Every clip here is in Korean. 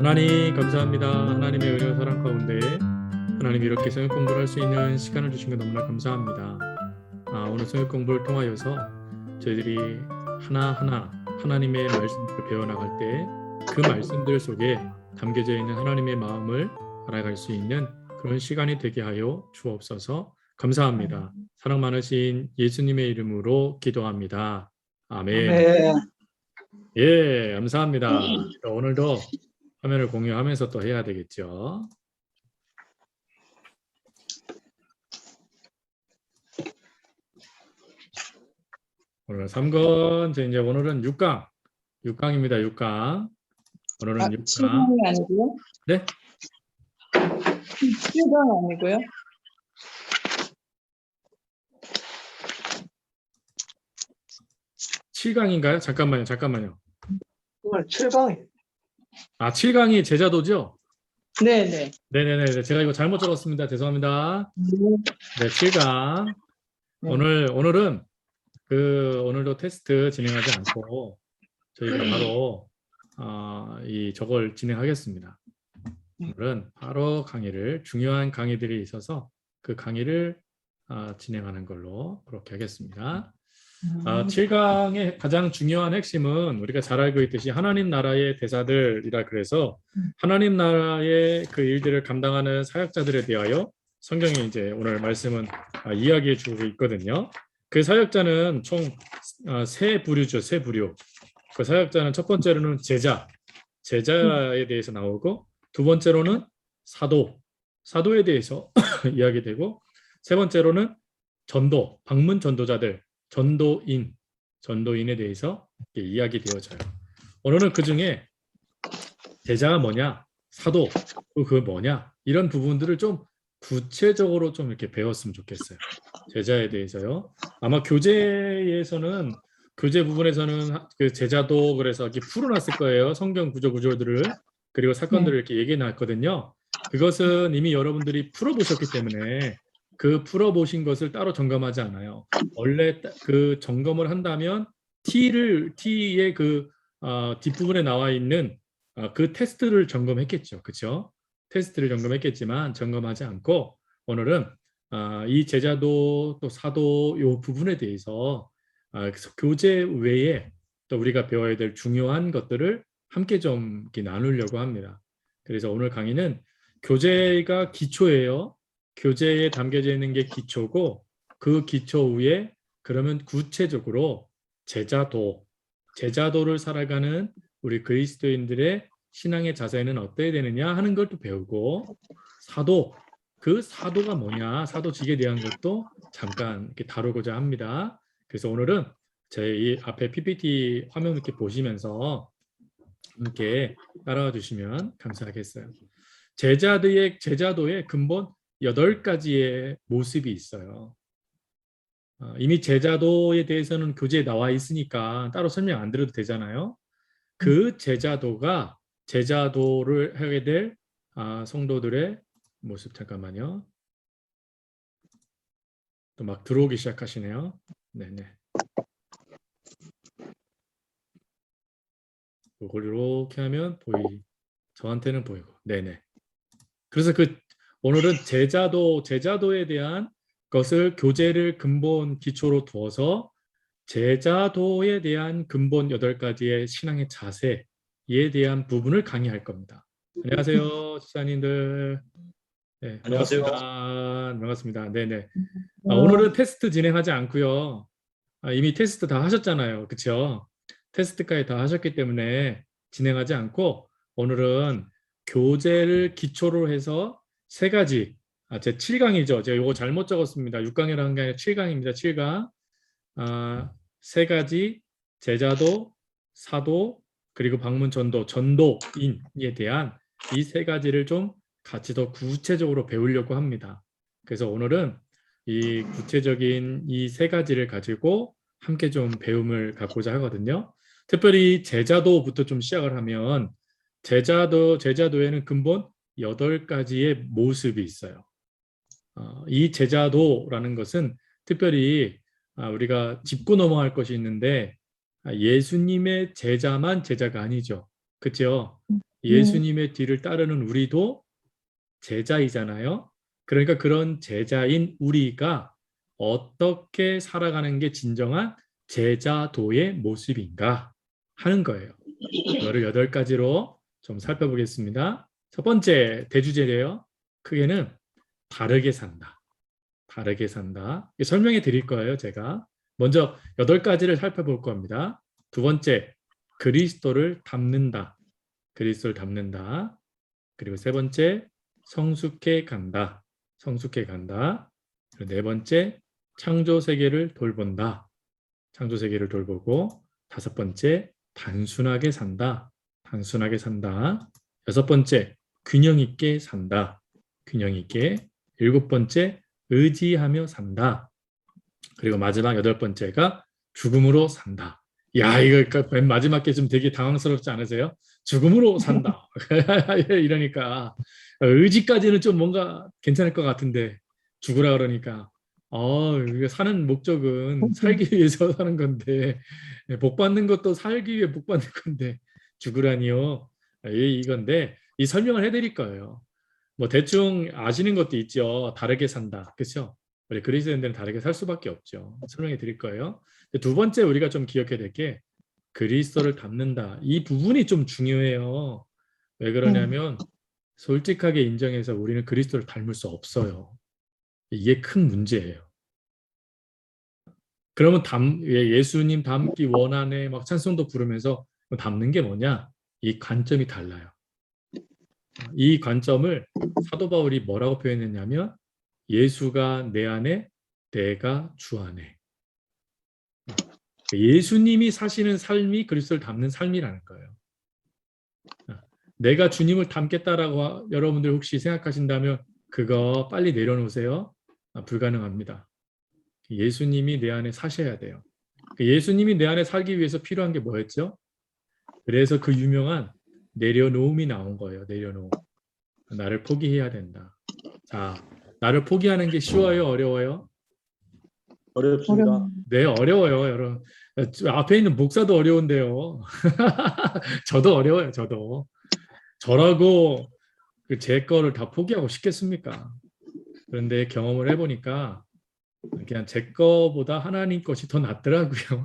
하나님 감사합니다. 하나님의 은혜와 사랑 가운데 하나님이 이렇게 성역 공부를 할 수 있는 시간을 주신 것 너무나 감사합니다. 오늘 성역 공부를 통하여서 저희들이 하나하나 하나님의 말씀을 배워나갈 때 그 말씀들 속에 담겨져 있는 하나님의 마음을 알아갈 수 있는 그런 시간이 되게 하여 주옵소서. 감사합니다. 사랑 많으신 예수님의 이름으로 기도합니다. 아멘. 아멘. 예, 감사합니다. 오늘도 화면을 공유하면서 또 해야 되겠죠. 오늘 3권, 이제 오늘은 6강, 6강입니다. 6강. 오늘은 6강. 7강이 아니고요? 네? 7강 아니고요? 7강인가요? 잠깐만요. 오늘 7강이에요. 7강이 제자도죠? 네네. 네네네. 제가 이거 잘못 적었습니다. 죄송합니다. 네, 7강. 네. 오늘은 오늘도 테스트 진행하지 않고 저희가 바로 저걸 진행하겠습니다. 오늘은 바로 중요한 강의들이 있어서 그 강의를 진행하는 걸로 그렇게 하겠습니다. 7강의 가장 중요한 핵심은 우리가 잘 알고 있듯이 하나님 나라의 대사들이라 그래서 하나님 나라의 그 일들을 감당하는 사역자들에 대하여 성경이 이제 오늘 말씀은 이야기해 주고 있거든요. 그 사역자는 총 세 부류죠. 세 부류. 그 사역자는 첫 번째로는 제자에 대해서 나오고, 두 번째로는 사도에 대해서 이야기되고, 세 번째로는 방문 전도자들, 전도인에 대해서 이야기되어져요. 오늘은 그 중에 제자가 뭐냐, 사도 그 뭐냐, 이런 부분들을 좀 구체적으로 좀 이렇게 배웠으면 좋겠어요. 제자에 대해서요. 아마 교재 부분에서는 그 제자도 그래서 이렇게 풀어놨을 거예요. 성경 구조들을, 그리고 사건들을 이렇게 얘기해놨거든요. 그것은 이미 여러분들이 풀어보셨기 때문에 그 풀어보신 것을 따로 점검하지 않아요. 원래 그 점검을 한다면 T의 그 뒷부분에 나와 있는 그 테스트를 점검했겠죠. 그렇죠? 테스트를 점검했겠지만 점검하지 않고 오늘은 이 제자도 또 사도 요 부분에 대해서 교재 외에 또 우리가 배워야 될 중요한 것들을 함께 좀 이렇게 나누려고 합니다. 그래서 오늘 강의는 교재가 기초예요. 교재에 담겨져 있는 게 기초고, 그 기초 위에 그러면 구체적으로 제자도를 살아가는 우리 그리스도인들의 신앙의 자세는 어때야 되느냐 하는 걸 또 배우고, 그 사도가 뭐냐, 사도직에 대한 것도 잠깐 이렇게 다루고자 합니다. 그래서 오늘은 제 이 앞에 PPT 화면 이렇게 보시면서 함께 따라와 주시면 감사하겠어요. 제자도의 근본 8가지의 모습이 있어요. 이미 제자도에 대해서는 교재에 나와 있으니까 따로 설명 안 드려도 되잖아요. 그 제자도를 하게 될 성도들의 모습, 잠깐만요. 또 막 들어오기 시작하시네요. 네네. 이걸 이렇게 하면 저한테는 보이고. 네네. 그래서 오늘은 제자도에 대한 것을 교재를 근본 기초로 두어서 제자도에 대한 근본 8가지의 신앙의 자세에 대한 부분을 강의할 겁니다. 안녕하세요, 집사님들. 네, 안녕하세요. 반갑습니다. 네네. 오늘은 테스트 진행하지 않고요. 이미 테스트 다 하셨잖아요. 그렇죠? 테스트까지 다 하셨기 때문에 진행하지 않고 오늘은 교재를 기초로 해서 3가지, 제 7강이죠. 제가 이거 잘못 적었습니다. 6강이라는 게 아니라 7강입니다. 7강. 3가지 제자도, 사도, 그리고 방문 전도인에 대한 이 3가지를 좀 같이 더 구체적으로 배우려고 합니다. 그래서 오늘은 이 구체적인 이 3가지를 가지고 함께 좀 배움을 갖고자 하거든요. 특별히 제자도부터 좀 시작을 하면 제자도에는 근본 8가지의 모습이 있어요. 이 제자도라는 것은 특별히 우리가 짚고 넘어갈 것이 있는데 예수님의 제자만 제자가 아니죠. 그렇죠? 예수님의 뒤를 따르는 우리도 제자이잖아요. 그러니까 그런 제자인 우리가 어떻게 살아가는 게 진정한 제자도의 모습인가 하는 거예요. 이거를 8가지로 좀 살펴보겠습니다. 첫 번째 대주제래요. 크게는 다르게 산다. 다르게 산다. 설명해 드릴 거예요, 제가. 먼저 8가지를 살펴볼 겁니다. 두 번째, 그리스도를 닮는다. 그리스도를 닮는다. 그리고 세 번째, 성숙해 간다. 성숙해 간다. 그리고 네 번째, 창조 세계를 돌본다. 창조 세계를 돌보고, 다섯 번째, 단순하게 산다. 단순하게 산다. 여섯 번째, 균형 있게 산다. 균형 있게. 일곱 번째, 의지하며 산다. 그리고 마지막 8번째가 죽음으로 산다. 야, 이거 맨 마지막 게 좀 되게 당황스럽지 않으세요? 죽음으로 산다. 이러니까 의지까지는 좀 뭔가 괜찮을 것 같은데 죽으라 그러니까 이거 사는 목적은 살기 위해서 사는 건데 복 받는 것도 살기 위해 복 받는 건데 죽으라니요. 이건데 이 설명을 해드릴 거예요. 뭐 대충 아시는 것도 있죠. 다르게 산다. 그렇죠? 우리 그리스도인들은 다르게 살 수밖에 없죠. 설명해 드릴 거예요. 두 번째 우리가 좀 기억해야 될 게 그리스도를 닮는다. 이 부분이 좀 중요해요. 왜 그러냐면 솔직하게 인정해서 우리는 그리스도를 닮을 수 없어요. 이게 큰 문제예요. 그러면 예수님 닮기 원하네 막 찬송도 부르면서 닮는 게 뭐냐? 이 관점이 달라요. 이 관점을 사도 바울이 뭐라고 표현했냐면 예수가 내 안에 내가 주 안에. 예수님이 사시는 삶이 그리스도를 닮는 삶이라는 거예요. 내가 주님을 닮겠다라고 여러분들 혹시 생각하신다면 그거 빨리 내려놓으세요. 불가능합니다. 예수님이 내 안에 사셔야 돼요. 예수님이 내 안에 살기 위해서 필요한 게 뭐였죠? 그래서 그 유명한 내려놓음이 나온 거예요. 내려놓음. 나를 포기해야 된다. 자, 나를 포기하는 게 쉬워요? 어려워요? 어렵습니다. 네, 어려워요, 여러분. 앞에 있는 목사도 어려운데요. 저도 어려워요, 저도. 저라고 제 거를 다 포기하고 싶겠습니까? 그런데 경험을 해보니까 그냥 제 거보다 하나님 것이 더 낫더라고요.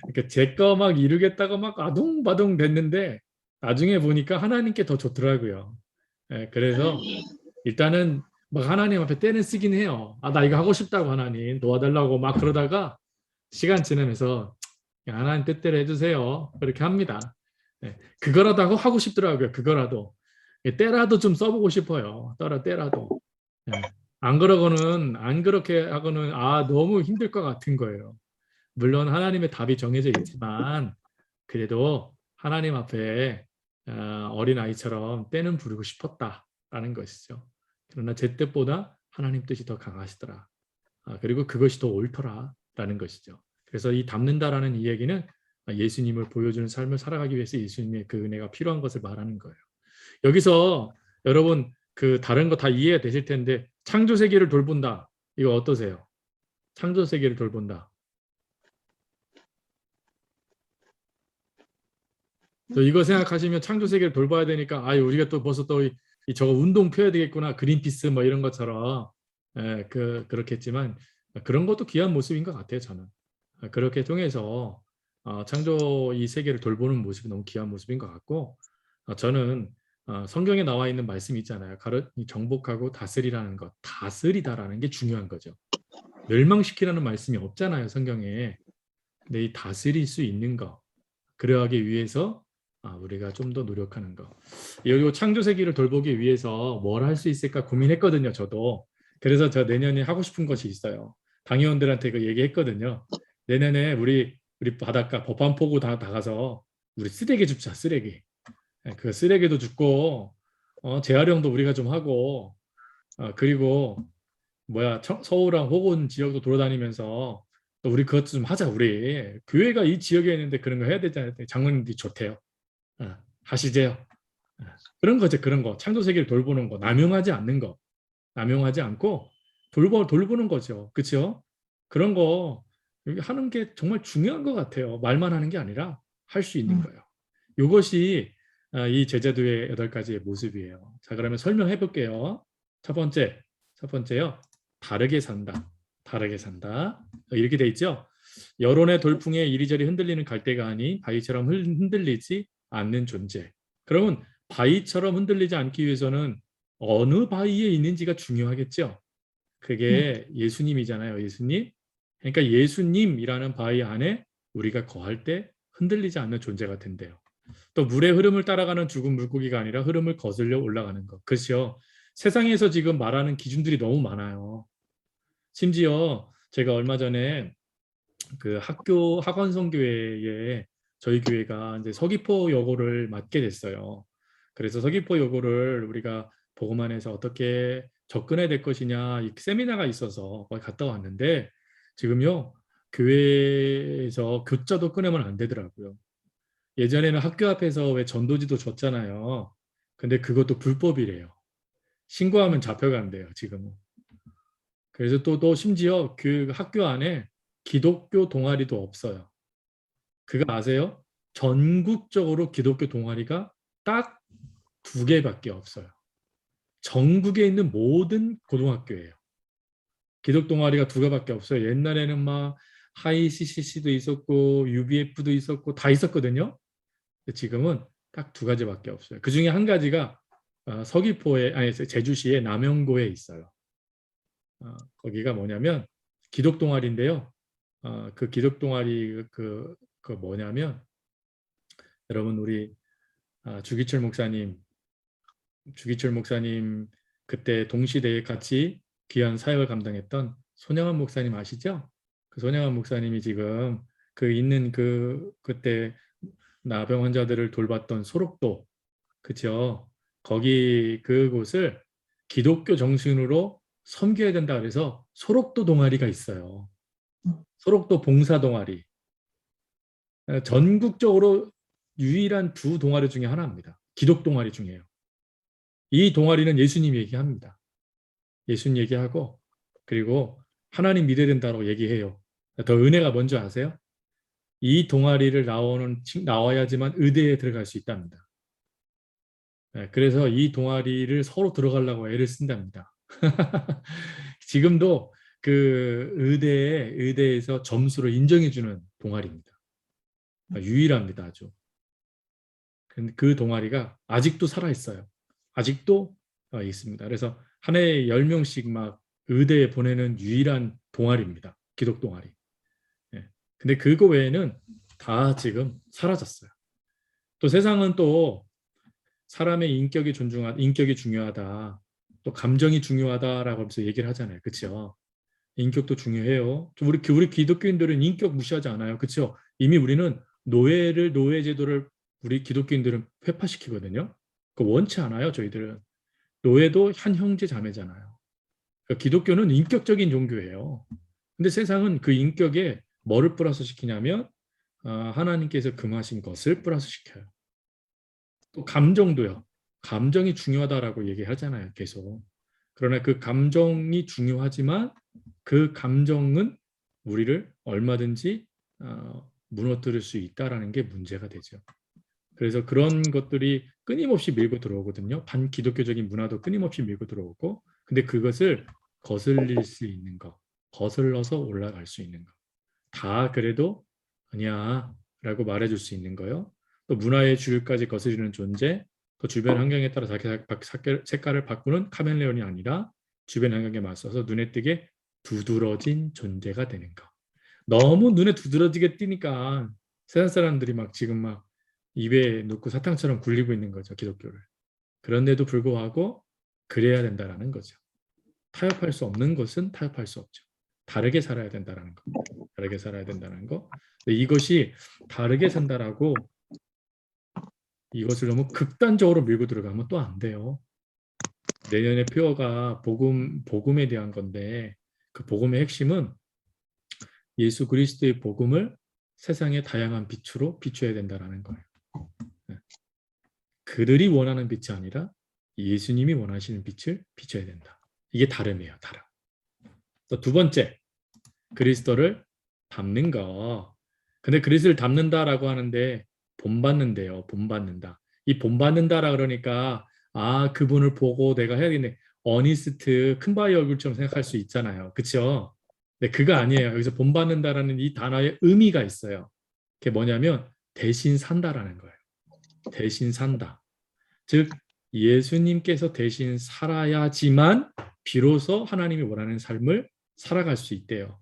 그러니까 제 거 막 이루겠다고 막 아둥바둥 됐는데 나중에 보니까 하나님께 더 좋더라고요. 그래서 일단은 막 하나님 앞에 때는 쓰긴 해요. 나 이거 하고 싶다고 하나님 도와달라고 막 그러다가 시간 지나면서 하나님 뜻대로 해주세요. 그렇게 합니다. 그거라도 하고 싶더라고요. 그거라도. 때라도 좀 써보고 싶어요. 때라도. 안 그러고는 안 그렇게 하고는 너무 힘들 것 같은 거예요. 물론 하나님의 답이 정해져 있지만 그래도 하나님 앞에 어린아이처럼 때는 부리고 싶었다라는 것이죠. 그러나 제 뜻보다 하나님 뜻이 더 강하시더라. 그리고 그것이 더 옳더라라는 것이죠. 그래서 이 닮는다라는 이 얘기는 예수님을 보여주는 삶을 살아가기 위해서 예수님의 그 은혜가 필요한 것을 말하는 거예요. 여기서 여러분 그 다른 거 다 이해가 되실 텐데 창조 세계를 돌본다. 이거 어떠세요? 창조 세계를 돌본다. 이거 생각하시면 창조 세계를 돌봐야 되니까 우리가 또 벌써 또 저거 운동 펴야 되겠구나. 그린피스 뭐 이런 것처럼 그렇겠지만 그런 것도 귀한 모습인 것 같아요. 저는 그렇게 통해서 창조 이 세계를 돌보는 모습이 너무 귀한 모습인 것 같고 저는 성경에 나와 있는 말씀이 있잖아요. 정복하고 다스리라는 것, 다스리다라는 게 중요한 거죠. 멸망시키라는 말씀이 없잖아요. 성경에. 근데 이 다스릴 수 있는 거, 그러하기 위해서 우리가 좀 더 노력하는 거. 이 창조 세계를 돌보기 위해서 뭘 할 수 있을까 고민했거든요. 저도. 그래서 저 내년에 하고 싶은 것이 있어요. 당의원들한테 그 얘기했거든요. 내년에 우리 바닷가 법안포구 다 나가서 우리 쓰레기 줍자. 쓰레기. 그 쓰레기도 줍고 재활용도 우리가 좀 하고 그리고 서울랑 호곤 지역도 돌아다니면서 또 우리 그것 좀 하자. 우리 교회가 이 지역에 있는데 그런 거 해야 되잖아요. 장로님들이 좋대요. 하시재요. 그런 거죠. 그런 거. 창조 세계를 돌보는 거. 남용하지 않는 거. 남용하지 않고 돌보는 거죠. 그렇죠? 그런 거 하는 게 정말 중요한 것 같아요. 말만 하는 게 아니라 할 수 있는 거예요. 이것이 이 제자도의 8가지의 모습이에요. 자, 그러면 설명해 볼게요. 첫 번째요. 다르게 산다. 다르게 산다. 이렇게 돼 있죠. 여론의 돌풍에 이리저리 흔들리는 갈대가 아닌 바위처럼 흔들리지 않는 존재. 그러면 바위처럼 흔들리지 않기 위해서는 어느 바위에 있는지가 중요하겠죠. 그게 예수님이잖아요. 예수님. 그러니까 예수님이라는 바위 안에 우리가 거할 때 흔들리지 않는 존재가 된대요. 또 물의 흐름을 따라가는 죽은 물고기가 아니라 흐름을 거슬려 올라가는 것. 그렇죠. 세상에서 지금 말하는 기준들이 너무 많아요. 심지어 제가 얼마 전에 그 학교 학원성교회에 저희 교회가 이제 서귀포 여고를 맡게 됐어요. 그래서 서귀포 여고를 우리가 보고만해서 어떻게 접근해야 될 것이냐 이 세미나가 있어서 거기 갔다 왔는데 지금요 교회에서 교자도 끊으면 안 되더라고요. 예전에는 학교 앞에서 왜 전도지도 줬잖아요. 근데 그것도 불법이래요. 신고하면 잡혀간대요, 지금은. 그래서 또 심지어 그 학교 안에 기독교 동아리도 없어요. 그거 아세요? 전국적으로 기독교 동아리가 딱 2개밖에 없어요. 전국에 있는 모든 고등학교예요. 기독 동아리가 2개밖에 없어요. 옛날에는 막 하이 CCC도 있었고 UBF도 있었고 다 있었거든요. 지금은 딱 2가지밖에 없어요. 그 중에 한 가지가 서귀포에 아니 제주시의 남영고에 있어요. 거기가 뭐냐면 기독 동아리인데요. 그 기독 동아리 그 뭐냐면 여러분 우리 주기철 목사님 그때 동시대에 같이 귀한 사역을 감당했던 손영환 목사님 아시죠? 그 손영환 목사님이 지금 그 있는 그때 나병 환자들을 돌봤던 소록도 그죠? 거기 그곳을 기독교 정신으로 섬겨야 된다 그래서 소록도 동아리가 있어요. 소록도 봉사 동아리. 전국적으로 유일한 2동아리 중에 하나입니다. 기독 동아리 중에요. 이 동아리는 예수님 얘기합니다. 예수님 얘기하고 그리고 하나님 믿어야 된다고 얘기해요. 더 은혜가 뭔지 아세요? 이 동아리를 나와야지만 의대에 들어갈 수 있답니다. 그래서 이 동아리를 서로 들어가려고 애를 쓴답니다. 지금도 그 의대에서 점수를 인정해주는 동아리입니다. 유일합니다, 아주. 그 동아리가 아직도 살아있어요. 아직도 있습니다. 그래서 한 해에 10명씩 막 의대에 보내는 유일한 동아리입니다. 기독 동아리. 근데 그거 외에는 다 지금 사라졌어요. 또 세상은 또 사람의 인격이 중요하다. 또 감정이 중요하다라고 하면서 얘기를 하잖아요. 그렇죠? 인격도 중요해요. 좀 우리 기독교인들은 인격 무시하지 않아요. 그렇죠? 이미 우리는 노예 제도를 우리 기독교인들은 회파시키거든요. 그 원치 않아요, 저희들은. 노예도 한 형제 자매잖아요. 그러니까 기독교는 인격적인 종교예요. 근데 세상은 그 인격에 뭐를 플러스 시키냐면 하나님께서 금하신 것을 플러스 시켜요. 또 감정도요. 감정이 중요하다라고 얘기하잖아요, 계속. 그러나 그 감정이 중요하지만 그 감정은 우리를 얼마든지 무너뜨릴 수 있다라는 게 문제가 되죠. 그래서 그런 것들이 끊임없이 밀고 들어오거든요. 반기독교적인 문화도 끊임없이 밀고 들어오고, 근데 그것을 거슬릴 수 있는 거, 거슬러서 올라갈 수 있는 거, 다 그래도 아니야 라고 말해줄 수 있는 거요. 또 문화의 주류까지 거스르는 존재, 또 주변 환경에 따라 자기 색깔을 바꾸는 카멜레온이 아니라 주변 환경에 맞서서 눈에 띄게 두드러진 존재가 되는 거. 너무 눈에 두드러지게 띄니까 세상 사람들이 막 지금 막 입에 넣고 사탕처럼 굴리고 있는 거죠, 기독교를. 그런데도 불구하고 그래야 된다라는 거죠. 타협할 수 없는 것은 타협할 수 없죠. 다르게 살아야 된다는 거. 다르게 살아야 된다는 거. 이것이 다르게 산다라고 이것을 너무 극단적으로 밀고 들어가면 또 안 돼요. 내년의 표어가 복음에 대한 건데 그 복음의 핵심은 예수 그리스도의 복음을 세상의 다양한 빛으로 비춰야 된다는 거예요. 그들이 원하는 빛이 아니라 예수님이 원하시는 빛을 비춰야 된다. 이게 다름이에요. 다름. 또 2번째, 그리스도를 닮는 거. 근데 그리스도를 닮는다라고 하는데 본받는데요. 본받는다. 이 본받는다라 그러니까 그분을 보고 내가 해야겠네. 어니스트 큰바위 얼굴처럼 생각할 수 있잖아요. 그렇죠? 근데 그거 아니에요. 여기서 본받는다라는 이 단어의 의미가 있어요. 그게 뭐냐면 대신 산다라는 거예요. 대신 산다. 즉 예수님께서 대신 살아야지만 비로소 하나님이 원하는 삶을 살아갈 수 있대요.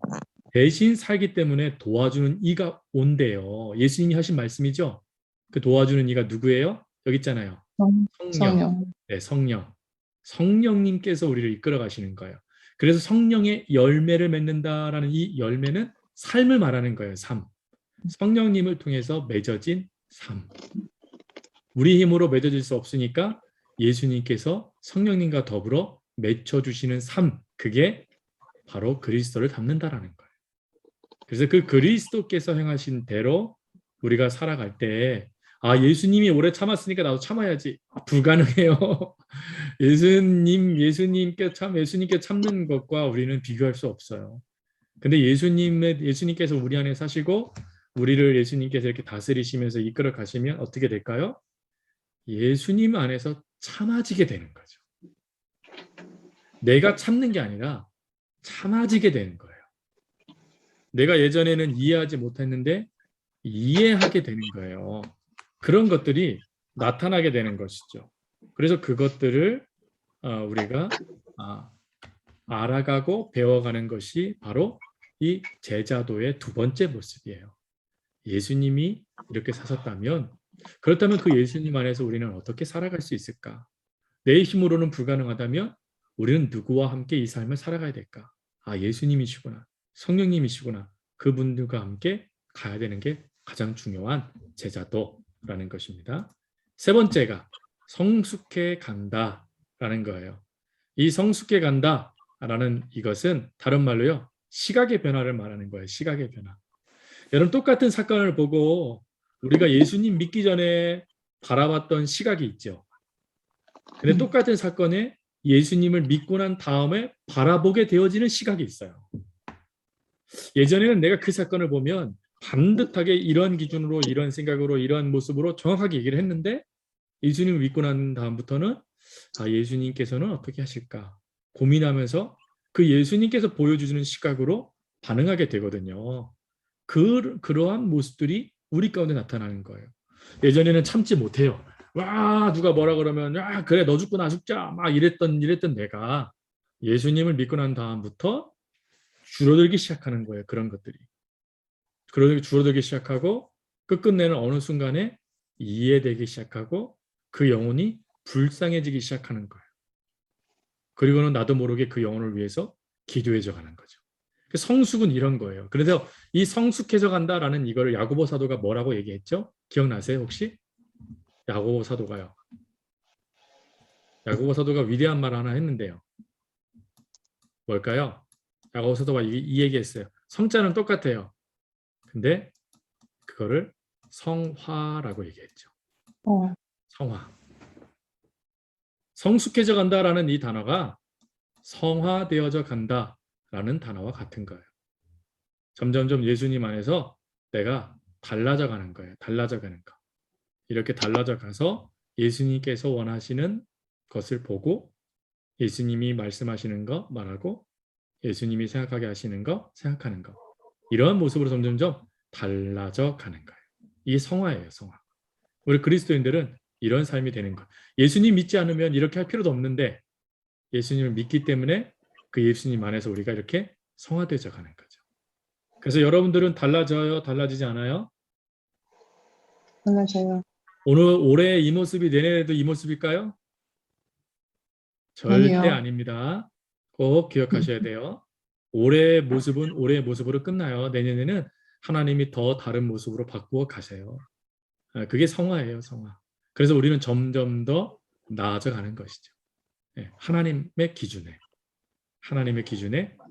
대신 살기 때문에 도와주는 이가 온대요. 예수님이 하신 말씀이죠. 그 도와주는 이가 누구예요? 여기 있잖아요. 성령. 성령. 네, 성령. 성령님께서 우리를 이끌어 가시는 거예요. 그래서 성령의 열매를 맺는다라는 이 열매는 삶을 말하는 거예요. 삶. 성령님을 통해서 맺어진 삶. 우리 힘으로 맺어질 수 없으니까 예수님께서 성령님과 더불어 맺혀주시는 삶. 그게 바로 그리스도를 닮는다라는 거예요. 그래서 그 그리스도께서 행하신 대로 우리가 살아갈 때 예수님이 오래 참았으니까 나도 참아야지. 불가능해요. 예수님께 참는 것과 우리는 비교할 수 없어요. 근데 예수님께서 우리 안에 사시고 우리를 예수님께서 이렇게 다스리시면서 이끌어 가시면 어떻게 될까요? 예수님 안에서 참아지게 되는 거죠. 내가 참는 게 아니라 참아지게 되는 거예요. 내가 예전에는 이해하지 못했는데 이해하게 되는 거예요. 그런 것들이 나타나게 되는 것이죠. 그래서 그것들을 우리가 알아가고 배워가는 것이 바로 이 제자도의 두 번째 모습이에요. 예수님이 이렇게 사셨다면 그렇다면 그 예수님 안에서 우리는 어떻게 살아갈 수 있을까? 내 힘으로는 불가능하다면 우리는 누구와 함께 이 삶을 살아가야 될까? 예수님이시구나. 성령님이시구나. 그분들과 함께 가야 되는 게 가장 중요한 제자도라는 것입니다. 세 번째가 성숙해 간다라는 거예요. 이 성숙해 간다라는 이것은 다른 말로요. 시각의 변화를 말하는 거예요. 시각의 변화. 여러분 똑같은 사건을 보고 우리가 예수님 믿기 전에 바라봤던 시각이 있죠. 근데 똑같은 사건에 예수님을 믿고 난 다음에 바라보게 되어지는 시각이 있어요. 예전에는 내가 그 사건을 보면 반듯하게 이런 기준으로 이런 생각으로 이런 모습으로 정확하게 얘기를 했는데 예수님을 믿고 난 다음부터는 예수님께서는 어떻게 하실까 고민하면서 그 예수님께서 보여주시는 시각으로 반응하게 되거든요. 그러한 모습들이 우리 가운데 나타나는 거예요. 예전에는 참지 못해요. 누가 뭐라 그러면 그래 너 죽고 나 죽자 막 이랬던 내가 예수님을 믿고 난 다음부터 줄어들기 시작하는 거예요. 그런 것들이 줄어들기 시작하고 끝끝내는 어느 순간에 이해되기 시작하고 그 영혼이 불쌍해지기 시작하는 거예요. 그리고는 나도 모르게 그 영혼을 위해서 기도해져 가는 거죠. 성숙은 이런 거예요. 그래서 이 성숙해져 간다라는 이거를 야고보 사도가 뭐라고 얘기했죠? 기억나세요 혹시? 야고보 사도가 위대한 말 하나 했는데요. 뭘까요? 야고보 사도가 이 얘기했어요. 성자는 똑같아요. 근데 그거를 성화라고 얘기했죠. 성화. 성숙해져 간다라는 이 단어가 성화되어져 간다라는 단어와 같은 거예요. 점점점 예수님 안에서 내가 달라져 가는 거예요. 달라져 가는 거. 이렇게 달라져 가서 예수님께서 원하시는 것을 보고 예수님이 말씀하시는 거 말하고 예수님이 생각하게 하시는 거 생각하는 거. 이러한 모습으로 점점점 달라져 가는 거예요. 이게 성화예요. 성화. 우리 그리스도인들은 이런 삶이 되는 거예요. 예수님 믿지 않으면 이렇게 할 필요도 없는데 예수님을 믿기 때문에 그 예수님 안에서 우리가 이렇게 성화되어져 가는 거죠. 그래서 여러분들은 달라져요? 달라지지 않아요? 달라져요. 올해 이 모습이 내년에도 이 모습일까요? 절대 아니요. 아닙니다. 꼭 기억하셔야 돼요. 올해의 모습은 올해의 모습으로 끝나요. 내년에는 하나님이 더 다른 모습으로 바꾸어 가세요. 그게 성화예요. 성화. 그래서 우리는 점점 더 나아져 가는 것이죠. 하나님의 기준에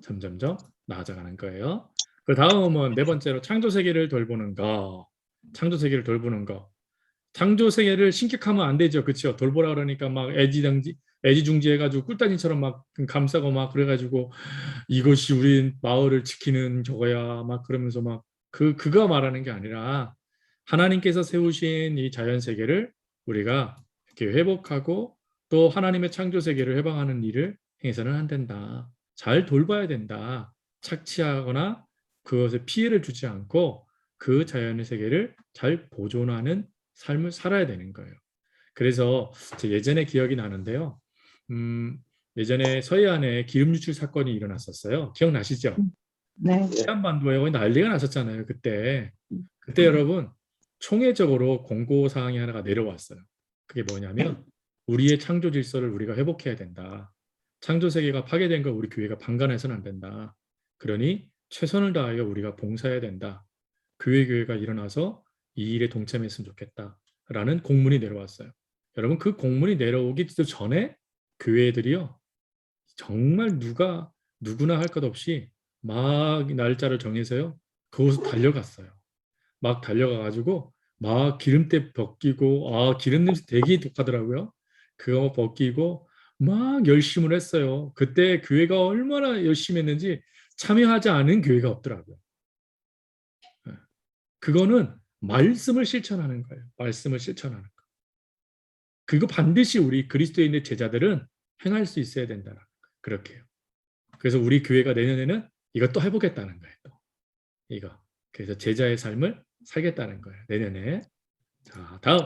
점점점 나아져 가는 거예요. 그 다음은 네 번째로 창조 세계를 돌보는 거. 창조 세계를 신격하면 안 되죠. 그렇죠? 돌보라 그러니까 막 애지중지 해가지고 꿀단지처럼 막 감싸고 막 그래가지고 이것이 우리 마을을 지키는 저거야 막 그러면서 막 그거 말하는 게 아니라 하나님께서 세우신 이 자연 세계를 우리가 이렇게 회복하고 또 하나님의 창조 세계를 회방하는 일을 행해서는 안 된다. 잘 돌봐야 된다. 착취하거나 그것에 피해를 주지 않고 그 자연의 세계를 잘 보존하는 삶을 살아야 되는 거예요. 그래서 제 예전에 기억이 나는데요. 예전에 서해안에 기름 유출 사건이 일어났었어요. 기억나시죠? 네. 해안반도에 거의 난리가 났었잖아요. 그때 여러분 총회적으로 공고 사항이 하나가 내려왔어요. 그게 뭐냐면 우리의 창조 질서를 우리가 회복해야 된다. 창조 세계가 파괴된 걸 우리 교회가 방관해서는 안 된다. 그러니 최선을 다하여 우리가 봉사해야 된다. 교회가 일어나서 이 일에 동참했으면 좋겠다라는 공문이 내려왔어요. 여러분 그 공문이 내려오기 전에 교회들이요 정말 누구나 할 것 없이 막 날짜를 정해서요 그곳을 달려갔어요. 막 달려가가지고 막 기름때 벗기고 기름 냄새 되게 독하더라고요. 그거 벗기고 막 열심을 했어요. 그때 교회가 얼마나 열심히 했는지 참여하지 않은 교회가 없더라고요. 그거는 말씀을 실천하는 거예요. 말씀을 실천하는 거. 그거 반드시 우리 그리스도인의 제자들은 행할 수 있어야 된다. 그렇게요. 그래서 우리 교회가 내년에는 이것도 해보겠다는 거예요. 또. 이거. 그래서 제자의 삶을 살겠다는 거예요. 내년에. 자, 다음.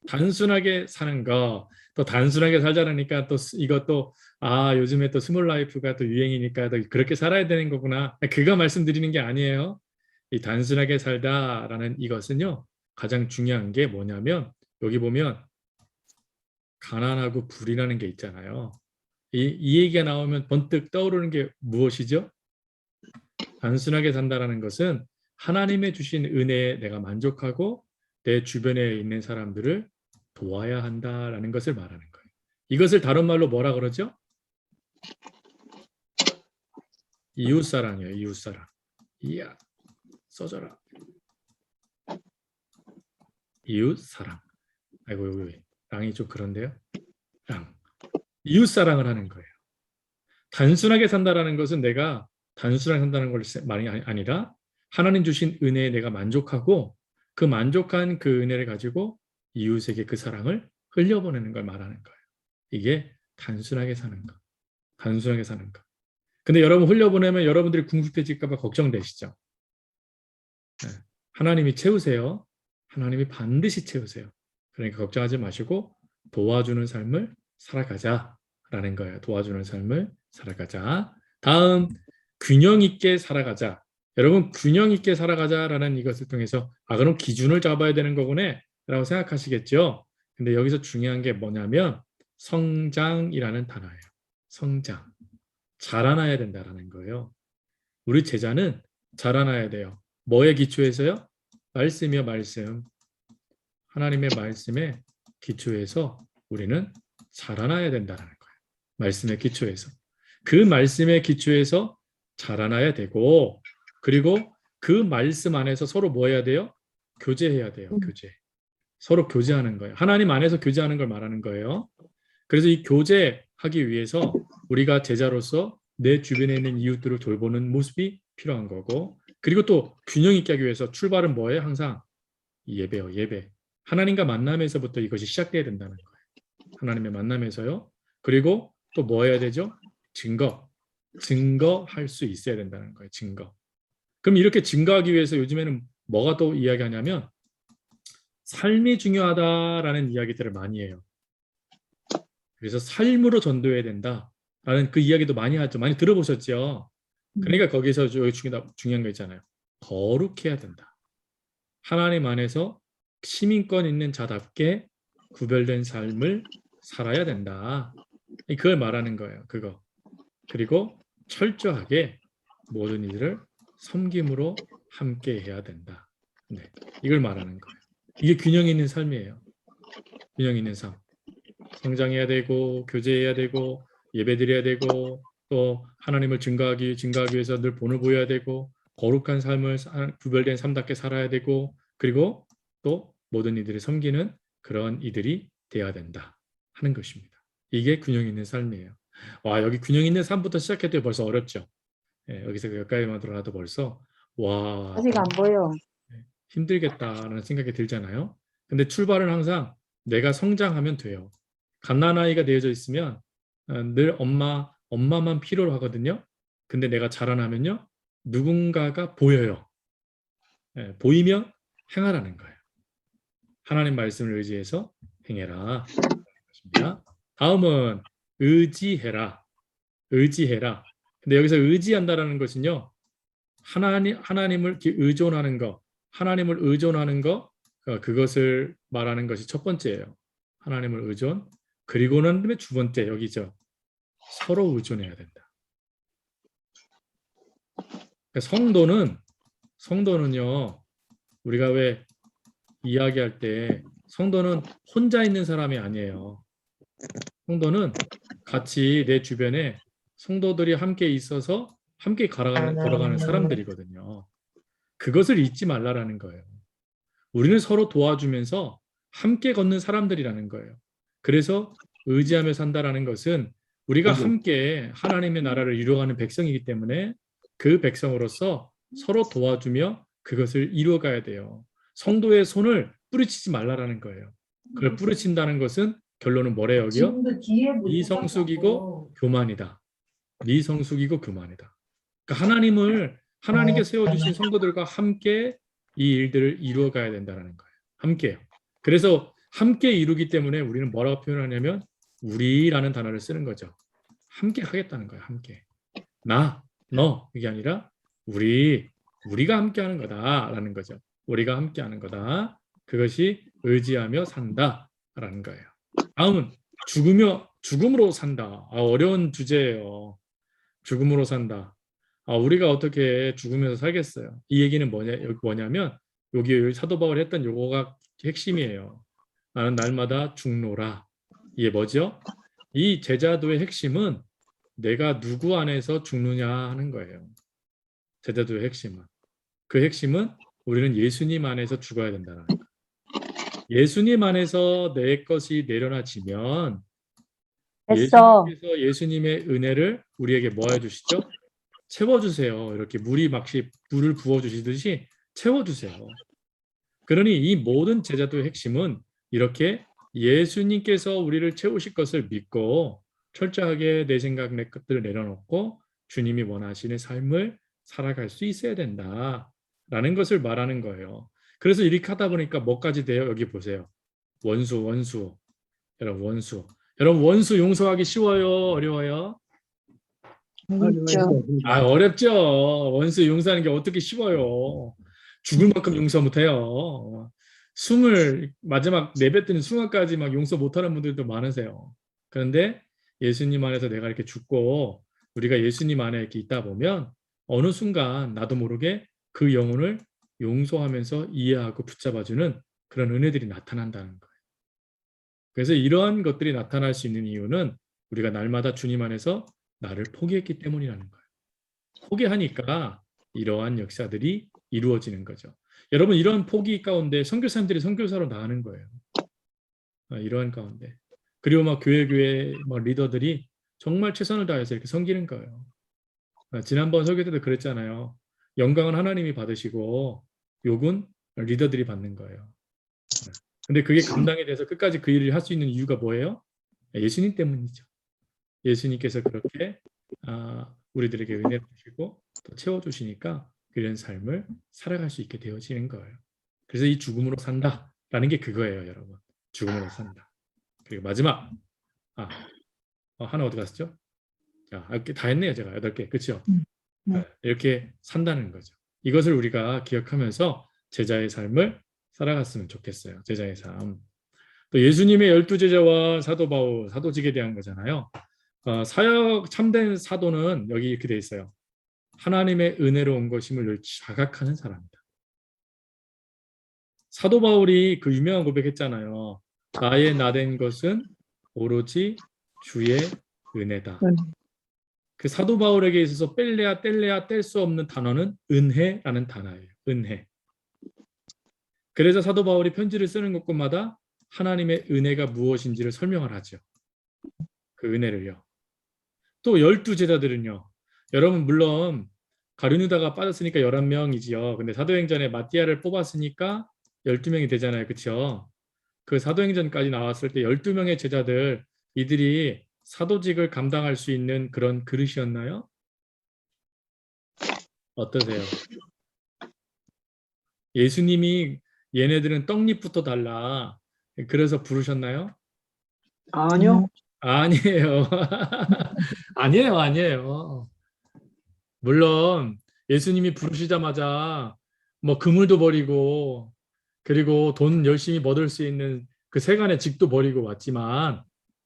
단순하게 사는 거. 또 단순하게 살자라니까 또 이것도 요즘에 또 스몰 라이프가 또 유행이니까 또 그렇게 살아야 되는 거구나. 그거 말씀드리는 게 아니에요. 이 단순하게 살다라는 이것은요. 가장 중요한 게 뭐냐면 여기 보면 가난하고 불이라는 게 있잖아요. 이 얘기가 나오면 번뜩 떠오르는 게 무엇이죠? 단순하게 산다라는 것은 하나님의 주신 은혜에 내가 만족하고 내 주변에 있는 사람들을 도와야 한다라는 것을 말하는 거예요. 이것을 다른 말로 뭐라 그러죠? 이웃사랑이에요. 이웃사랑. 이야, 써줘라. 이웃사랑. 아이고 여기 랑이 좀 그런데요. 랑. 이웃사랑을 하는 거예요. 단순하게 산다라는 것은 내가 단순하게 산다는 걸 말이 아니라 하나님 주신 은혜에 내가 만족하고 그 만족한 그 은혜를 가지고 이웃에게 그 사랑을 흘려보내는 걸 말하는 거예요. 이게 단순하게 사는 거. 단순하게 사는 거. 근데 여러분 흘려보내면 여러분들이 궁핍해질까 봐 걱정되시죠? 네. 하나님이 채우세요. 하나님이 반드시 채우세요. 그러니까 걱정하지 마시고 도와주는 삶을 살아가자라는 거예요. 도와주는 삶을 살아가자. 다음 균형 있게 살아가자. 여러분 균형 있게 살아가자라는 이것을 통해서 그럼 기준을 잡아야 되는 거구나 라고 생각하시겠죠. 근데 여기서 중요한 게 뭐냐면 성장이라는 단어예요. 성장. 자라나야 된다라는 거예요. 우리 제자는 자라나야 돼요. 뭐에 기초해서요? 말씀이요, 말씀. 하나님의 말씀에 기초해서 우리는 자라나야 된다는 거예요. 말씀에 기초해서. 그 말씀에 기초해서 자라나야 되고 그리고 그 말씀 안에서 서로 뭐 해야 돼요? 교제해야 돼요. 교제. 서로 교제하는 거예요. 하나님 안에서 교제하는 걸 말하는 거예요. 그래서 이 교제하기 위해서 우리가 제자로서 내 주변에 있는 이웃들을 돌보는 모습이 필요한 거고 그리고 또 균형 있게 하기 위해서 출발은 뭐예요? 항상 예배요. 예배. 하나님과 만남에서부터 이것이 시작돼야 된다는 거예요. 하나님의 만남에서요. 그리고 또 뭐 해야 되죠? 증거할 수 있어야 된다는 거예요. 증거. 그럼 이렇게 증거하기 위해서 요즘에는 뭐가 또 이야기하냐면 삶이 중요하다라는 이야기들을 많이 해요. 그래서 삶으로 전도해야 된다라는 그 이야기도 많이 하죠. 많이 들어보셨죠? 그러니까 거기서 여기 중요한 거 있잖아요. 거룩해야 된다. 하나님 안에서 시민권 있는 자답게 구별된 삶을 살아야 된다. 그걸 말하는 거예요. 그거. 그리고 철저하게 모든 이들을 섬김으로 함께 해야 된다. 네, 이걸 말하는 거예요. 이게 균형 있는 삶이에요. 균형 있는 삶. 성장해야 되고 교제해야 되고 예배드려야 되고 또 하나님을 증거하기 위해서 늘 본을 보여야 되고 거룩한 삶을 구별된 삶답게 살아야 되고 그리고 또 모든 이들이 섬기는 그런 이들이 되어야 된다 하는 것입니다. 이게 균형 있는 삶이에요. 와 여기 균형 있는 삶부터 시작해도 벌써 어렵죠. 예, 여기서 여기까지만 들어가도 벌써 와 아직 안 보여. 힘들겠다라는 생각이 들잖아요. 근데 출발은 항상 내가 성장하면 돼요. 갓난아이가 되어져 있으면 늘 엄마만 필요로 하거든요. 근데 내가 자라나면요. 누군가가 보여요. 예, 보이면 행하라는 거예요. 하나님 말씀을 의지해서 행해라. 것입니다. 다음은 의지해라. 의지해라. 근데 여기서 의지한다라는 것은요. 하나님을 이렇게 의존하는 거, 하나님을 의존하는 거, 그것을 말하는 것이 첫 번째예요. 하나님을 의존. 그리고는 두 번째 여기죠. 서로 의존해야 된다. 성도는요. 우리가 왜 이야기할 때 성도는 혼자 있는 사람이 아니에요. 성도는 같이 내 주변에 성도들이 함께 있어서 함께 걸어가는 사람들이거든요. 그것을 잊지 말라라는 거예요. 우리는 서로 도와주면서 함께 걷는 사람들이라는 거예요. 그래서 의지하며 산다라는 것은 우리가 함께 하나님의 나라를 이루어가는 백성이기 때문에 그 백성으로서 서로 도와주며 그것을 이루어가야 돼요. 성도의 손을 뿌리치지 말라라는 거예요. 그걸 뿌리친다는 것은 결론은 뭐래 여기요? 미성숙이고 교만이다. 미성숙이고 교만이다. 그러니까 하나님께 세워주신 성도들과 함께 이 일들을 이루어가야 된다는 거예요. 함께요. 그래서 함께 이루기 때문에 우리는 뭐라고 표현하냐면 우리라는 단어를 쓰는 거죠. 함께 하겠다는 거예요. 함께. 나, 너 이게 아니라 우리가 함께 하는 거다라는 거죠. 우리가 함께 하는 거다. 그것이 의지하며 산다라는 거예요. 다음은 죽음으로 산다. 어려운 주제예요. 죽음으로 산다. 우리가 어떻게 죽으면서 살겠어요? 이 얘기는 뭐냐면 여기 사도 바울이 했던 요거가 핵심이에요. 나는 날마다 죽노라. 이게 뭐죠? 이 제자도의 핵심은 내가 누구 안에서 죽느냐 하는 거예요. 제자도의 핵심은. 그 핵심은 우리는 예수님 안에서 죽어야 된다는 거예요. 예수님 안에서 내 것이 내려놔지면 예수님께서 예수님의 은혜를 우리에게 뭐 해주시죠? 채워주세요. 이렇게 물을 부어주시듯이 채워주세요. 그러니 이 모든 제자도의 핵심은 이렇게 예수님께서 우리를 채우실 것을 믿고 철저하게 내 생각, 내 것들을 내려놓고 주님이 원하시는 삶을 살아갈 수 있어야 된다라는 것을 말하는 거예요. 그래서 이렇게 하다 보니까 뭐까지 돼요? 여기 보세요. 원수. 여러분 원수 용서하기 쉬워요? 어려워요? 어렵죠. 원수 용서하는 게 어떻게 쉬워요. 죽을 만큼 용서 못해요. 마지막 내뱉는 순간까지 막 용서 못하는 분들도 많으세요. 그런데 예수님 안에서 내가 이렇게 죽고 우리가 예수님 안에 이렇게 있다 보면 어느 순간 나도 모르게 그 영혼을 용서하면서 이해하고 붙잡아주는 그런 은혜들이 나타난다는 거예요. 그래서 이러한 것들이 나타날 수 있는 이유는 우리가 날마다 주님 안에서 나를 포기했기 때문이라는 거예요. 포기하니까 이러한 역사들이 이루어지는 거죠. 여러분 이런 포기 가운데 선교사님들이 선교사로 나가는 거예요. 이러한 가운데. 그리고 막 교회 리더들이 정말 최선을 다해서 이렇게 섬기는 거예요. 지난번 설교 때도 그랬잖아요. 영광은 하나님이 받으시고 욕은 리더들이 받는 거예요. 근데 그게 감당이 돼서 끝까지 그 일을 할 수 있는 이유가 뭐예요? 예수님 때문이죠. 예수님께서 그렇게 우리들에게 은혜를 주시고 또 채워주시니까 그런 삶을 살아갈 수 있게 되어지는 거예요. 그래서 이 죽음으로 산다라는 게 그거예요, 여러분. 죽음으로 산다. 그리고 마지막 하나 어디 갔었죠? 자, 이렇게 다 했네요, 제가 8개, 그렇죠? 이렇게 산다는 거죠. 이것을 우리가 기억하면서 제자의 삶을 살아갔으면 좋겠어요. 제자의 삶. 또 예수님의 12제자와 사도 바울, 사도직에 대한 거잖아요. 사역 참된 사도는 여기 이렇게 돼 있어요. 하나님의 은혜로 온 것임을 자각하는 사람이다. 사도 바울이 그 유명한 고백했잖아요. 나의 나된 것은 오로지 주의 은혜다. 그 사도 바울에게 있어서 뗄래야 뗄 수 없는 단어는 은혜라는 단어예요. 은혜. 그래서 사도 바울이 편지를 쓰는 곳마다 하나님의 은혜가 무엇인지를 설명을 하죠. 그 은혜를요. 또 12제자들은요. 여러분 물론 가룟유다가 빠졌으니까 11명이지요. 근데 사도행전에 마띠아를 뽑았으니까 12명이 되잖아요. 그렇죠? 그 사도행전까지 나왔을 때 12명의 제자들 이들이 사도직을 감당할 수 있는 그런 그릇이었나요? 어떠세요? 예수님이 얘네들은 떡잎부터 달라. 그래서 부르셨나요? 아니요. 아니에요. 아니에요, 아니에요. 물론 예수님이 부르시자마자 뭐 그물도 버리고 그리고 돈 열심히 얻을 수 있는 그 세간의 직도 버리고 왔지만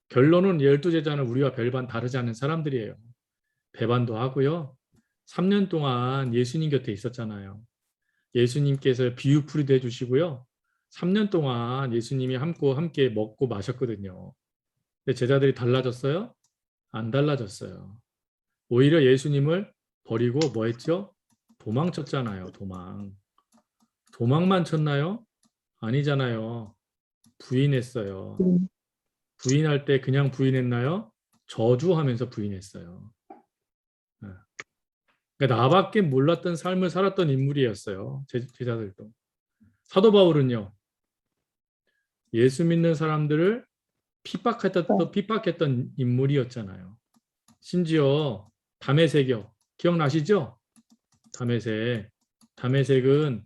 결론은 12제자는 우리와 별반 다르지 않은 사람들이에요. 배반도 하고요. 3년 동안 예수님 곁에 있었잖아요. 예수님께서 비유풀이도 해주시고요. 3년 동안 예수님이 함께 먹고 마셨거든요. 근데 제자들이 달라졌어요? 안 달라졌어요. 오히려 예수님을 버리고 뭐 했죠? 도망쳤잖아요. 도망만 쳤나요? 아니잖아요. 부인했어요. 부인할 때 그냥 부인했나요? 저주하면서 부인했어요. 그러니까 나밖에 몰랐던 삶을 살았던 인물이었어요. 제자들도. 사도 바울은요. 예수 믿는 사람들을 핍박했던 인물이었잖아요. 심지어 다메섹이요. 기억나시죠? 다메섹은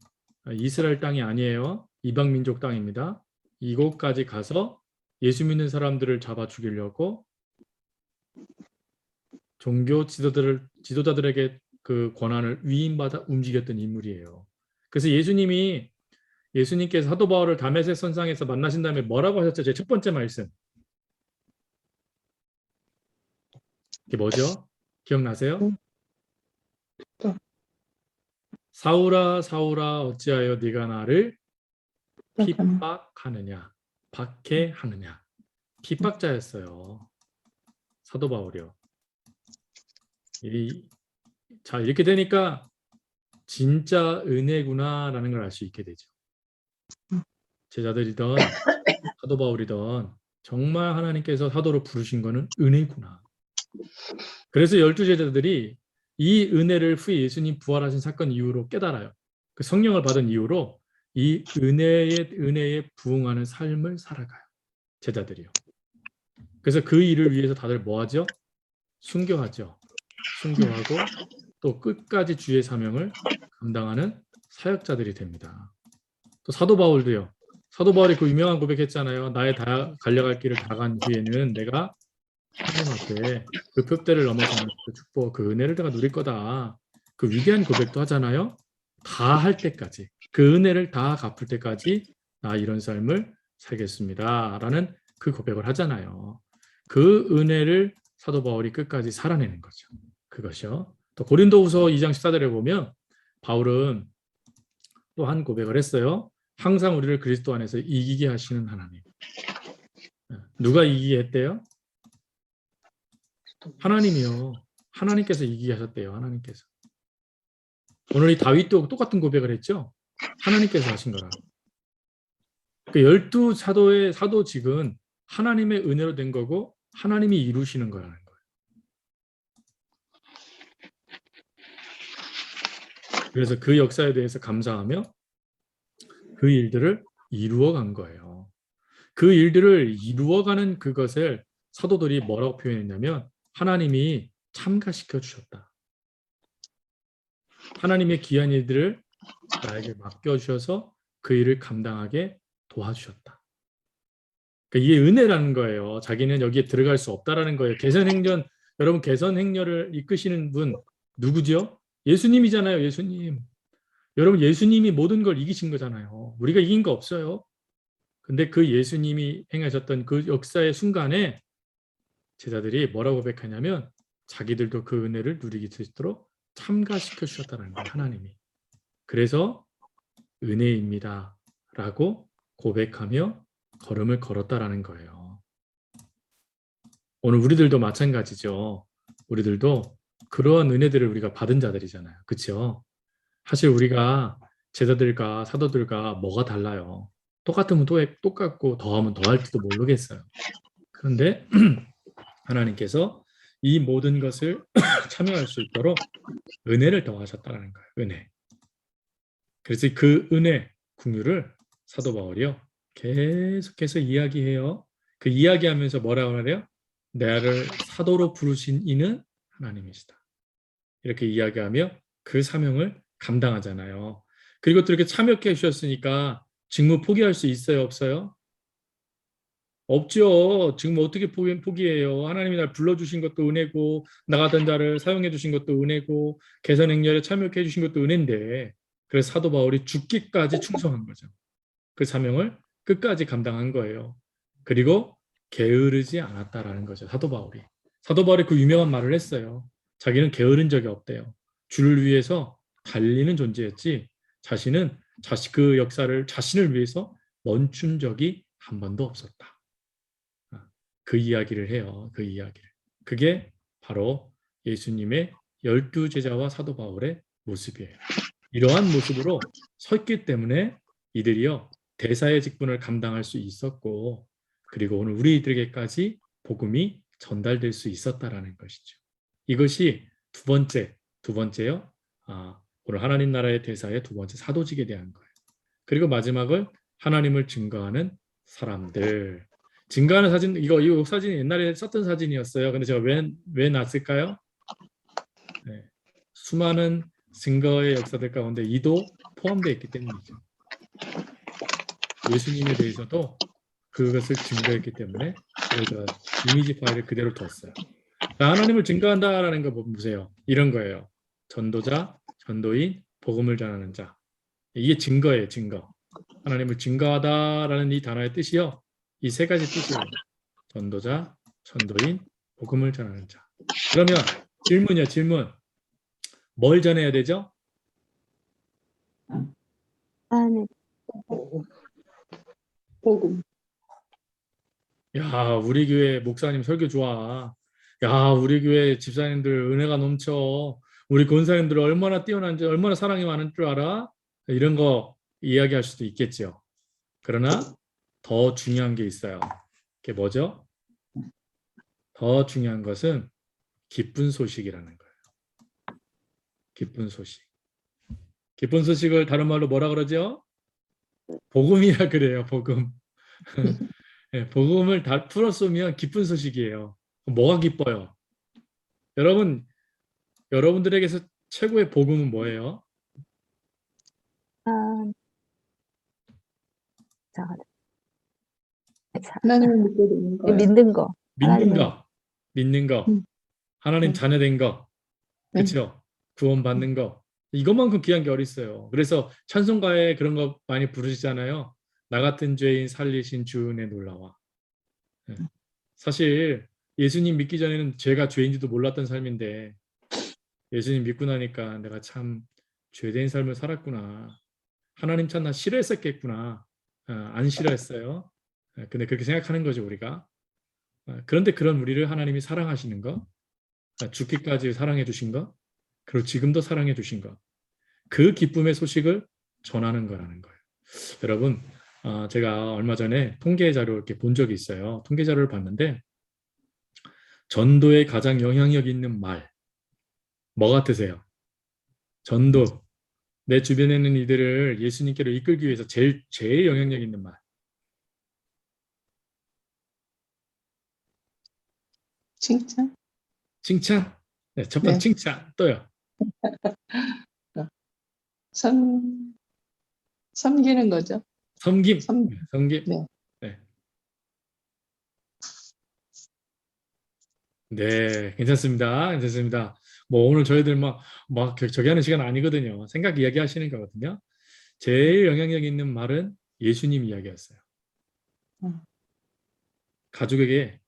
이스라엘 땅이 아니에요. 이방 민족 땅입니다. 이곳까지 가서 예수 믿는 사람들을 잡아 죽이려고 종교 지도자들에게 그 권한을 위임받아 움직였던 인물이에요. 그래서 예수님께서 사도 바울을 다메섹 선상에서 만나신 다음에 뭐라고 하셨죠? 제 첫 번째 말씀. 이게 뭐죠? 기억나세요? 사울아 사울아 어찌하여 네가 나를 핍박하느냐 박해하느냐. 핍박자였어요. 사도 바울이요. 자, 이렇게 되니까 진짜 은혜구나라는 걸 알 수 있게 되죠. 제자들이던 사도 바울이던 정말 하나님께서 사도로 부르신 거는 은혜구나. 그래서 12제자들이 이 은혜를 후에 예수님 부활하신 사건 이후로 깨달아요. 그 성령을 받은 이후로 이 은혜에 부응하는 삶을 살아가요. 제자들이요. 그래서 그 일을 위해서 다들 뭐 하죠? 순교하죠. 순교하고 또 끝까지 주의 사명을 감당하는 사역자들이 됩니다. 또 사도 바울도요. 사도 바울이 그 유명한 고백했잖아요. 나의 달려갈 길을 다 간 후에는 내가 하나님 앞에 그 표대를 넘어서는 그 축복, 그 은혜를 내가 누릴 거다. 그 위대한 고백도 하잖아요. 다 할 때까지, 그 은혜를 다 갚을 때까지 나 이런 삶을 살겠습니다. 라는 그 고백을 하잖아요. 그 은혜를 사도 바울이 끝까지 살아내는 거죠. 그것이요. 또 고린도후서 2장 14절에 보면 바울은 또 한 고백을 했어요. 항상 우리를 그리스도 안에서 이기게 하시는 하나님. 누가 이기게 했대요? 하나님이요. 하나님께서 이기게 하셨대요. 하나님께서. 오늘 이 다윗도 똑같은 고백을 했죠. 하나님께서 하신 거라. 그 12사도의 사도직은 하나님의 은혜로 된 거고 하나님이 이루시는 거라는 거예요. 그래서 그 역사에 대해서 감사하며 그 일들을 이루어간 거예요. 그 일들을 이루어가는 그것을 사도들이 뭐라고 표현했냐면 하나님이 참가시켜 주셨다. 하나님의 귀한 일들을 나에게 맡겨주셔서 그 일을 감당하게 도와주셨다. 그러니까 이게 은혜라는 거예요. 자기는 여기에 들어갈 수 없다라는 거예요. 개선행전, 여러분 개선행렬을 이끄시는 분 누구죠? 예수님이잖아요. 예수님. 여러분 예수님이 모든 걸 이기신 거잖아요. 우리가 이긴 거 없어요. 근데 그 예수님이 행하셨던 그 역사의 순간에 제자들이 뭐라고 고백하냐면 자기들도 그 은혜를 누리게 수 있도록 참가시켜 주셨다는 거예요. 하나님이. 그래서 은혜입니다. 라고 고백하며 걸음을 걸었다라는 거예요. 오늘 우리들도 마찬가지죠. 우리들도 그러한 은혜들을 우리가 받은 자들이잖아요. 그렇죠? 사실 우리가 제자들과 사도들과 뭐가 달라요? 똑같으면 똑같고 더하면 더할지도 모르겠어요. 그런데 하나님께서 이 모든 것을 참여할 수 있도록 은혜를 더하셨다는 거예요. 은혜. 그래서 그 은혜, 긍휼을 사도 바울이요 계속해서 이야기해요. 그 이야기하면서 뭐라고 하래요? 나를 사도로 부르신 이는 하나님이시다. 이렇게 이야기하며 그 사명을 감당하잖아요. 그리고 또 이렇게 참여해 주셨으니까 직무 포기할 수 있어요, 없어요? 없죠. 지금 어떻게 포기해요? 하나님이 날 불러주신 것도 은혜고 나가던 자를 사용해 주신 것도 은혜고 개선 행렬에 참여해 주신 것도 은혜인데 그래서 사도 바울이 죽기까지 충성한 거죠. 그 사명을 끝까지 감당한 거예요. 그리고 게으르지 않았다라는 거죠. 사도 바울이. 사도 바울이 그 유명한 말을 했어요. 자기는 게으른 적이 없대요. 주를 위해서 달리는 존재였지 자신은 그 역사를 자신을 위해서 멈춘 적이 한 번도 없었다. 그 이야기를 해요. 그 이야기를. 그게 바로 예수님의 12제자와 사도 바울의 모습이에요. 이러한 모습으로 섰기 때문에 이들이요 대사의 직분을 감당할 수 있었고 그리고 오늘 우리들에게까지 복음이 전달될 수 있었다라는 것이죠. 이것이 두 번째요. 오늘 하나님 나라의 대사의 두 번째 사도직에 대한 거예요. 그리고 마지막은 하나님을 증거하는 사람들. 증거하는 사진 이거 사진이 옛날에 썼던 사진이었어요. 근데 제가 왜 놨을까요? 네. 수많은 증거의 역사들 가운데 이도 포함되어 있기 때문이죠. 예수님에 대해서도 그것을 증거했기 때문에 저희가 이미지 파일을 그대로 뒀어요. 하나님을 증거한다라는 거 보세요. 이런 거예요. 전도자, 전도인, 복음을 전하는 자. 이게 증거예요. 증거. 하나님을 증거하다라는 이 단어의 뜻이요. 이 세 가지 뜻이에요. 전도자, 전도인, 복음을 전하는 자. 그러면 질문이요. 질문. 뭘 전해야 되죠? 하나님 복음. 야, 우리 교회 목사님 설교 좋아. 야, 우리 교회 집사님들 은혜가 넘쳐. 우리 권사님들 얼마나 뛰어난지, 얼마나 사랑이 많은 줄 알아? 이런 거 이야기할 수도 있겠죠. 그러나 더 중요한 게 있어요. 그게 뭐죠? 더 중요한 것은 기쁜 소식이라는 거예요. 기쁜 소식. 기쁜 소식을 다른 말로 뭐라 그러죠? 복음이라 그래요. 복음. 네, 복음을 다 풀어쓰면 기쁜 소식이에요. 뭐가 기뻐요? 여러분들에게서 최고의 복음은 뭐예요? 아, 하나님을 믿게 되는 거예요. 믿는 거. 믿는 하나님을 거. 믿는 거. 하나님 자녀된 거. 네. 그렇죠? 구원받는 거. 이것만큼 귀한 게 어디 있어요. 그래서 찬송가에 그런 거 많이 부르시잖아요. 나 같은 죄인 살리신 주 은혜 놀라와. 네. 사실 예수님 믿기 전에는 제가 죄인지도 몰랐던 삶인데 예수님 믿고 나니까 내가 참 죄된 삶을 살았구나. 하나님 참 나 싫어했었겠구나. 안 싫어했어요. 근데 그렇게 생각하는 거죠, 우리가. 그런데 그런 우리를 하나님이 사랑하시는 거, 죽기까지 사랑해 주신 거, 그리고 지금도 사랑해 주신 거, 그 기쁨의 소식을 전하는 거라는 거예요. 여러분, 제가 얼마 전에 통계 자료 이렇게 본 적이 있어요. 통계 자료를 봤는데 전도에 가장 영향력 있는 말, 뭐 같으세요? 전도, 내 주변에 있는 이들을 예수님께로 이끌기 위해서 제일 영향력 있는 말. 칭찬? 칭찬? 네, 첫 번째 네. 칭찬. 또요. 섬기는 거죠. 섬김. 섬- 섬김. 네. 네. 네, 괜찮습니다. 괜찮습니다. 뭐 오늘 저희들 막 저기 하는 시간 아니거든요. 생각 이야기 하시는 거거든요. 제일 영향력 있는 말은 예수님 이야기였어요. 가족에게,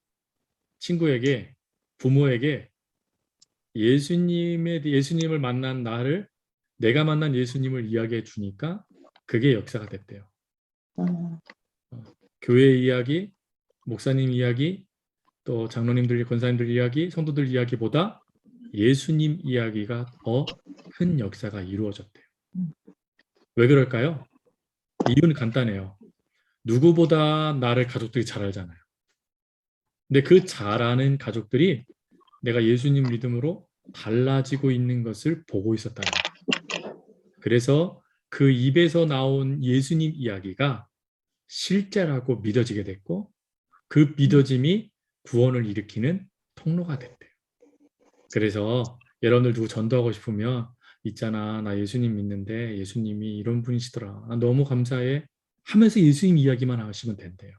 친구에게, 부모에게 예수님을 만난 나를 내가 만난 예수님을 이야기해 주니까 그게 역사가 됐대요. 교회 이야기, 목사님 이야기, 또 장로님들, 권사님들 이야기, 성도들 이야기보다 예수님 이야기가 더 큰 역사가 이루어졌대요. 왜 그럴까요? 이유는 간단해요. 누구보다 나를 가족들이 잘 알잖아요. 근데 그 잘 아는 가족들이 내가 예수님 믿음으로 달라지고 있는 것을 보고 있었다는 거예요. 그래서 그 입에서 나온 예수님 이야기가 실제라고 믿어지게 됐고 그 믿어짐이 구원을 일으키는 통로가 됐대요. 그래서 여러분들 누구 전도하고 싶으면 있잖아, 나 예수님 믿는데 예수님이 이런 분이시더라. 나 너무 감사해. 하면서 예수님 이야기만 하시면 된대요.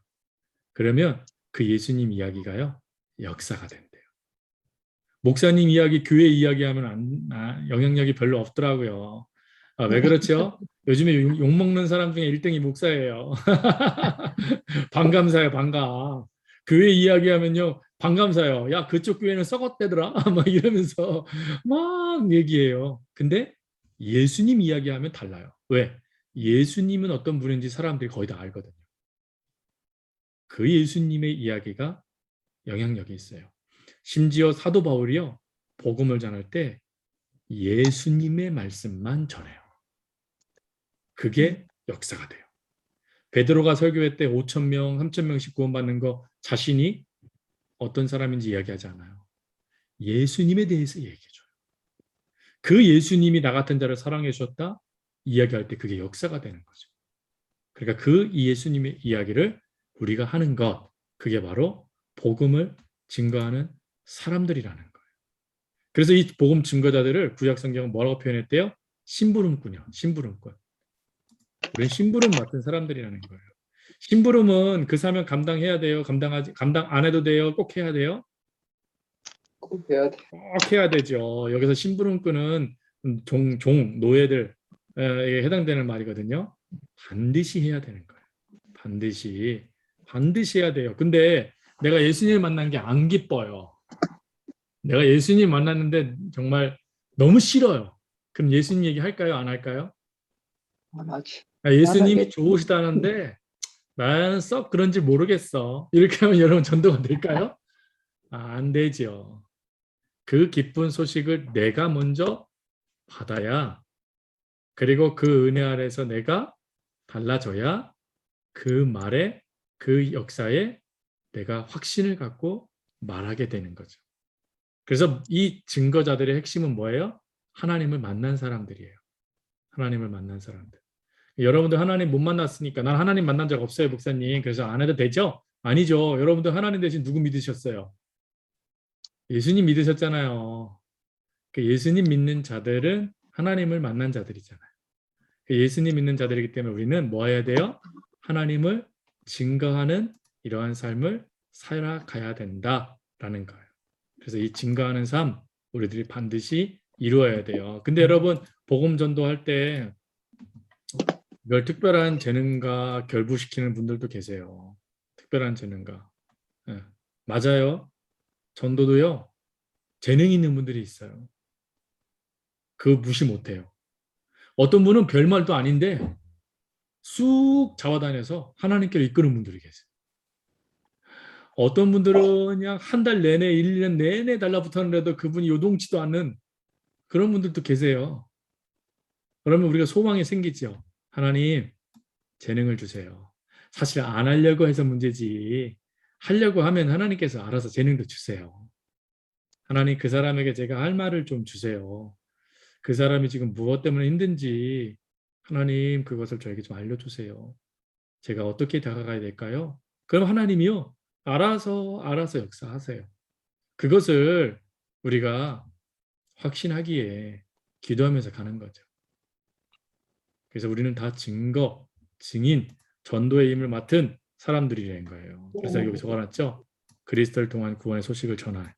그러면 그 예수님 이야기가요, 역사가 된대요. 목사님 이야기, 교회 이야기하면 영향력이 별로 없더라고요. 왜 그렇죠? 요즘에 욕먹는 사람 중에 1등이 목사예요. 반감사예요, 반감. 교회 이야기하면요, 반감사요. 야, 그쪽 교회는 썩었대더라. 막 이러면서 막 얘기해요. 근데 예수님 이야기하면 달라요. 왜? 예수님은 어떤 분인지 사람들이 거의 다 알거든요. 그 예수님의 이야기가 영향력이 있어요. 심지어 사도 바울이요, 복음을 전할 때 예수님의 말씀만 전해요. 그게 역사가 돼요. 베드로가 설교회 때 5,000명, 3,000명씩 구원받는 거 자신이 어떤 사람인지 이야기하지 않아요. 예수님에 대해서 얘기해줘요. 그 예수님이 나 같은 자를 사랑해 주셨다 이야기할 때 그게 역사가 되는 거죠. 그러니까 그 예수님의 이야기를 우리가 하는 것, 그게 바로 복음을 증거하는 사람들이라는 거예요. 그래서 이 복음 증거자들을 구약 성경은 뭐라고 표현했대요? 심부름꾼이요. 심부름꾼. 우리는 심부름 맡은 사람들이라는 거예요. 심부름은 그 사명 감당해야 돼요? 감당 안 해도 돼요? 꼭 해야 돼요? 꼭 해야 돼. 꼭 해야 되죠. 여기서 심부름꾼은 노예들에 해당되는 말이거든요. 반드시 해야 되는 거예요. 반드시 해야 돼요. 근데 내가 예수님을 만난 게 안 기뻐요. 내가 예수님 만났는데 정말 너무 싫어요. 그럼 예수님 얘기 할까요? 안 할까요? 안 하지. 예수님이 좋으시다는데 나는 썩 그런지 모르겠어. 이렇게 하면 여러분 전도가 될까요? 안 되죠. 그 기쁜 소식을 내가 먼저 받아야, 그리고 그 은혜 아래서 내가 달라져야 그 말에, 그 역사에 내가 확신을 갖고 말하게 되는 거죠. 그래서 이 증거자들의 핵심은 뭐예요? 하나님을 만난 사람들이에요. 하나님을 만난 사람들. 여러분들 하나님 못 만났으니까 난 하나님 만난 적 없어요, 목사님. 그래서 안 해도 되죠? 아니죠. 여러분들 하나님 대신 누구 믿으셨어요? 예수님 믿으셨잖아요. 그 예수님 믿는 자들은 하나님을 만난 자들이잖아요. 그 예수님 믿는 자들이기 때문에 우리는 뭐 해야 돼요? 하나님을 증거하는 이러한 삶을 살아가야 된다라는 거예요. 그래서 이 증거하는 삶 우리들이 반드시 이루어야 돼요. 근데 여러분 복음 전도할 때 이걸 특별한 재능과 결부시키는 분들도 계세요. 특별한 재능과. 네. 맞아요. 전도도요. 재능 있는 분들이 있어요. 그거 무시 못해요. 어떤 분은 별말도 아닌데 쑥 잡아다녀서 하나님께로 이끄는 분들이 계세요. 어떤 분들은 그냥 한 달 내내 1년 내내 달라붙었는데도 그분이 요동치도 않는 그런 분들도 계세요. 그러면 우리가 소망이 생기죠. 하나님 재능을 주세요. 사실 안 하려고 해서 문제지 하려고 하면 하나님께서 알아서 재능도 주세요. 하나님 그 사람에게 제가 할 말을 좀 주세요. 그 사람이 지금 무엇 때문에 힘든지 하나님 그것을 저에게 좀 알려주세요. 제가 어떻게 다가가야 될까요? 그럼 하나님이요. 알아서 역사하세요. 그것을 우리가 확신하기에 기도하면서 가는 거죠. 그래서 우리는 다 증거, 증인, 전도의 힘을 맡은 사람들이라는 거예요. 그래서 여기 적어놨죠. 그리스도를 통한 구원의 소식을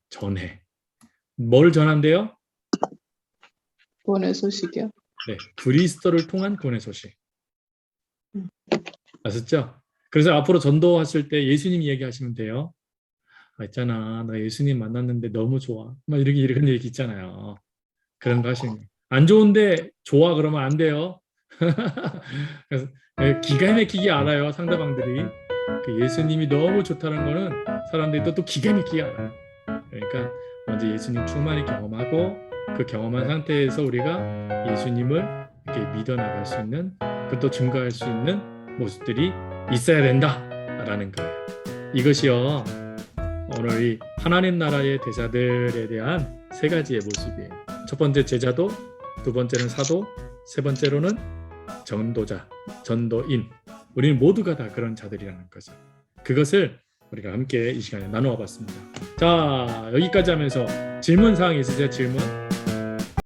전해. 뭘 전한대요? 구원의 소식이요. 네, 그리스도를 통한 구원의 소식. 아셨죠? 그래서 앞으로 전도하실 때 예수님 이야기하시면 돼요. 있잖아, 나 예수님 만났는데 너무 좋아. 막 이런 얘기 있잖아요. 그런 거 하시는 거예요. 안 좋은데 좋아 그러면 안 돼요. 그래서 기가 막히게 알아요, 상대방들이. 그 예수님이 너무 좋다는 거는 사람들이 또 기가 막히게 알아요. 그러니까 먼저 예수님 충만히 경험하고 그 경험한 상태에서 우리가 예수님을 이렇게 믿어나갈 수 있는, 그것도 증거할 수 있는 모습들이 있어야 된다라는 거예요. 이것이요 오늘 이 하나님 나라의 대사들에 대한 세 가지의 모습이에요. 첫 번째 제자도, 두 번째는 사도, 세 번째로는 전도자, 전도인, 우리는 모두가 다 그런 자들이라는 거죠. 그것을 우리가 함께 이 시간에 나누어 봤습니다. 자, 여기까지 하면서 질문 사항 있으세요? 질문?